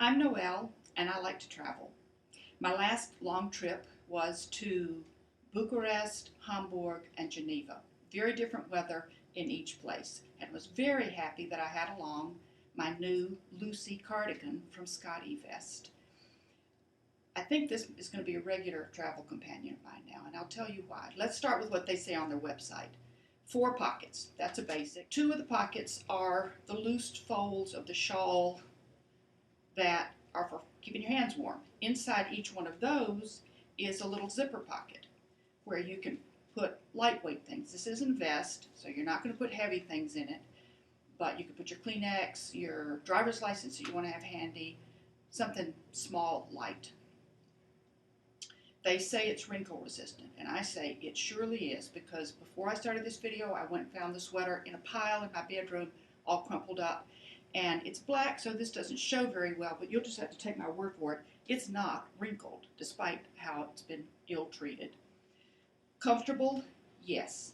I'm Noelle, and I like to travel. My last long trip was to Bucharest, Hamburg, and Geneva. Very different weather in each place, and was very happy that I had along my new Lucy cardigan from Scottevest. I think this is going to be a regular travel companion of mine now, and I'll tell you why. Let's start with what they say on their website. 4 pockets, that's a basic. 2 of the pockets are the loosed folds of the shawl that are for keeping your hands warm. Inside each one of those is a little zipper pocket where you can put lightweight things. This isn't a vest, so you're not going to put heavy things in it, but you can put your Kleenex, your driver's license that you want to have handy, something small, light. They say it's wrinkle resistant, and I say it surely is, because before I started this video, I went and found the sweater in a pile in my bedroom, all crumpled up. And it's black, so this doesn't show very well, but you'll just have to take my word for it. It's not wrinkled, despite how it's been ill-treated. Comfortable? Yes.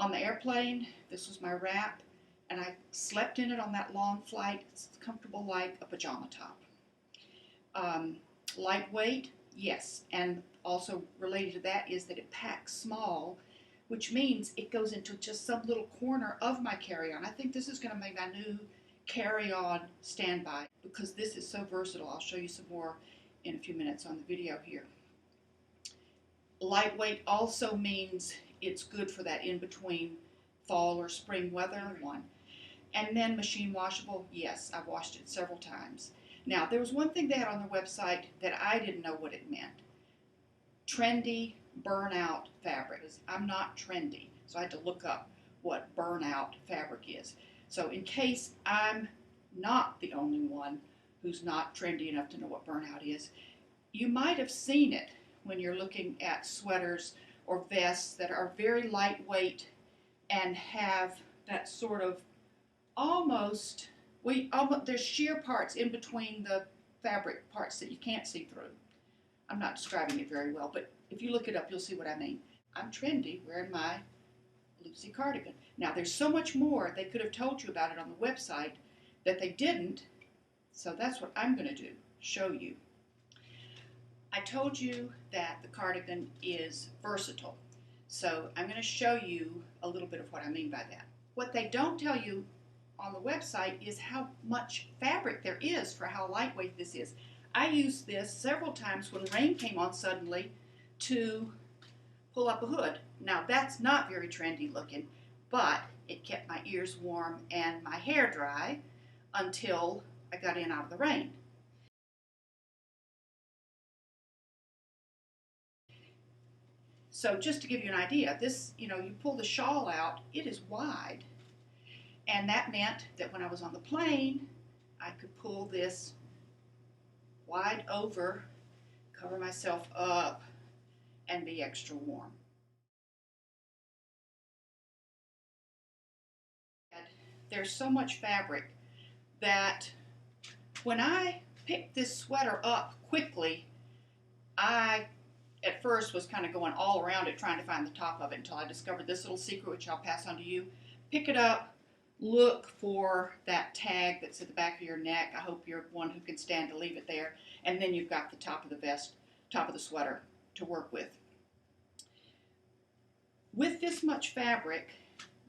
On the airplane, this was my wrap, and I slept in it on that long flight. It's comfortable like a pajama top. Lightweight? Yes. And also related to that is that it packs small, which means it goes into just some little corner of my carry-on. I think this is going to make my new carry-on standby, because this is so versatile. I'll show you some more in a few minutes on the video here. Lightweight also means it's good for that in-between fall or spring weather one. And then machine washable, yes, I've washed it several times. Now, there was one thing they had on their website that I didn't know what it meant. Trendy burnout fabric. I'm not trendy, so I had to look up what burnout fabric is. So in case I'm not the only one who's not trendy enough to know what burnout is, you might have seen it when you're looking at sweaters or vests that are very lightweight and have that sort of there's sheer parts in between the fabric parts that you can't see through. I'm not describing it very well, but if you look it up, you'll see what I mean. I'm trendy wearing my Lucy cardigan. Now, there's so much more they could have told you about it on the website that they didn't, so that's what I'm going to do, show you. I told you that the cardigan is versatile, so I'm going to show you a little bit of what I mean by that. What they don't tell you on the website is how much fabric there is for how lightweight this is. I used this several times when rain came on suddenly to pull up a hood. Now, that's not very trendy looking, but it kept my ears warm and my hair dry until I got in out of the rain. So just to give you an idea, this, you pull the shawl out, it is wide. And that meant that when I was on the plane, I could pull this wide over, cover myself up, and be extra warm. There's so much fabric that when I picked this sweater up quickly, I at first was kind of going all around it trying to find the top of it until I discovered this little secret, which I'll pass on to you. Pick it up, look for that tag that's at the back of your neck. I hope you're one who can stand to leave it there. And then you've got the top of the vest, top of the sweater to work with. With this much fabric,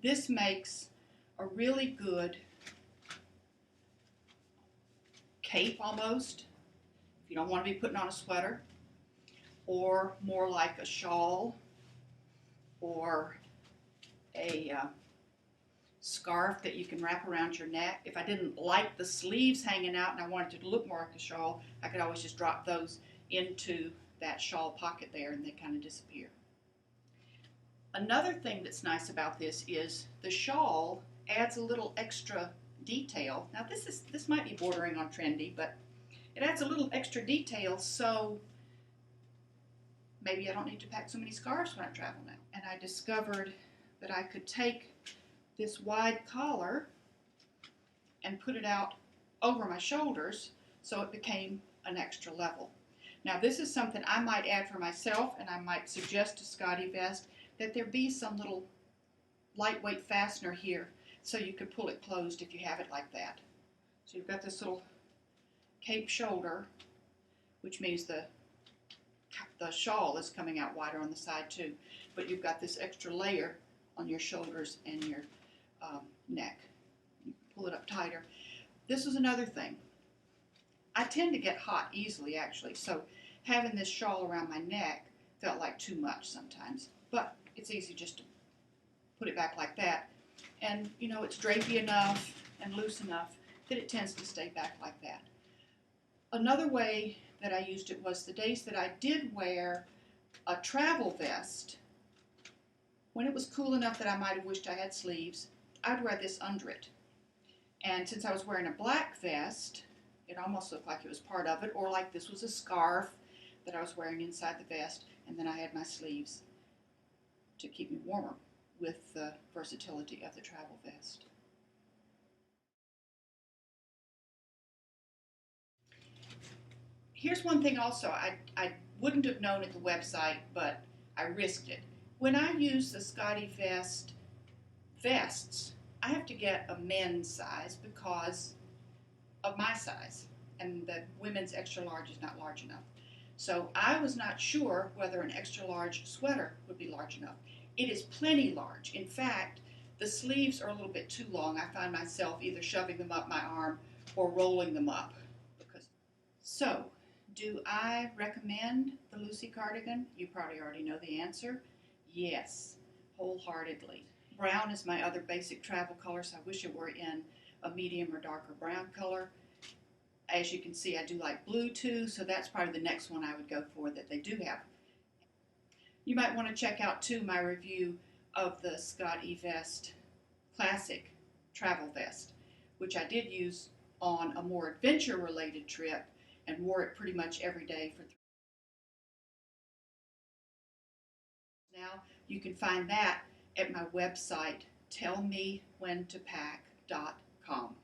this makes a really good cape almost, if you don't want to be putting on a sweater, or more like a shawl or a scarf that you can wrap around your neck. If I didn't like the sleeves hanging out and I wanted it to look more like a shawl, I could always just drop those into that shawl pocket there and they kind of disappear. Another thing that's nice about this is the shawl adds a little extra detail. Now this might be bordering on trendy, but it adds a little extra detail, so maybe I don't need to pack so many scarves when I travel now. And I discovered that I could take this wide collar and put it out over my shoulders, so it became an extra level. Now this is something I might add for myself, and I might suggest to Scottevest that there be some little lightweight fastener here so you could pull it closed if you have it like that. So you've got this little cape shoulder, which means the shawl is coming out wider on the side too, but you've got this extra layer on your shoulders and your neck. You pull it up tighter. This was another thing. I tend to get hot easily, actually, so having this shawl around my neck felt like too much sometimes, but it's easy just to put it back like that, and you know, it's drapey enough and loose enough that it tends to stay back like that. Another way that I used it was the days that I did wear a travel vest. When it was cool enough that I might have wished I had sleeves, I'd wear this under it. And since I was wearing a black vest, it almost looked like it was part of it, or like this was a scarf that I was wearing inside the vest, and then I had my sleeves to keep me warmer with the versatility of the travel vest. Here's one thing also I wouldn't have known at the website, but I risked it. When I use the Scottevest vests, I have to get a men's size because of my size, and the women's extra large is not large enough. So I was not sure whether an extra large sweater would be large enough. It is plenty large. In fact, the sleeves are a little bit too long. I find myself either shoving them up my arm or rolling them up. So, do I recommend the Lucy cardigan? You probably already know the answer. Yes, wholeheartedly. Brown is my other basic travel color, so I wish it were in a medium or darker brown color. As you can see, I do like blue too, so that's probably the next one I would go for that they do have. You might want to check out too my review of the Scottevest Classic Travel Vest, which I did use on a more adventure-related trip and wore it pretty much every day for 3 years. Now you can find that at my website, tellmewhentopack.com.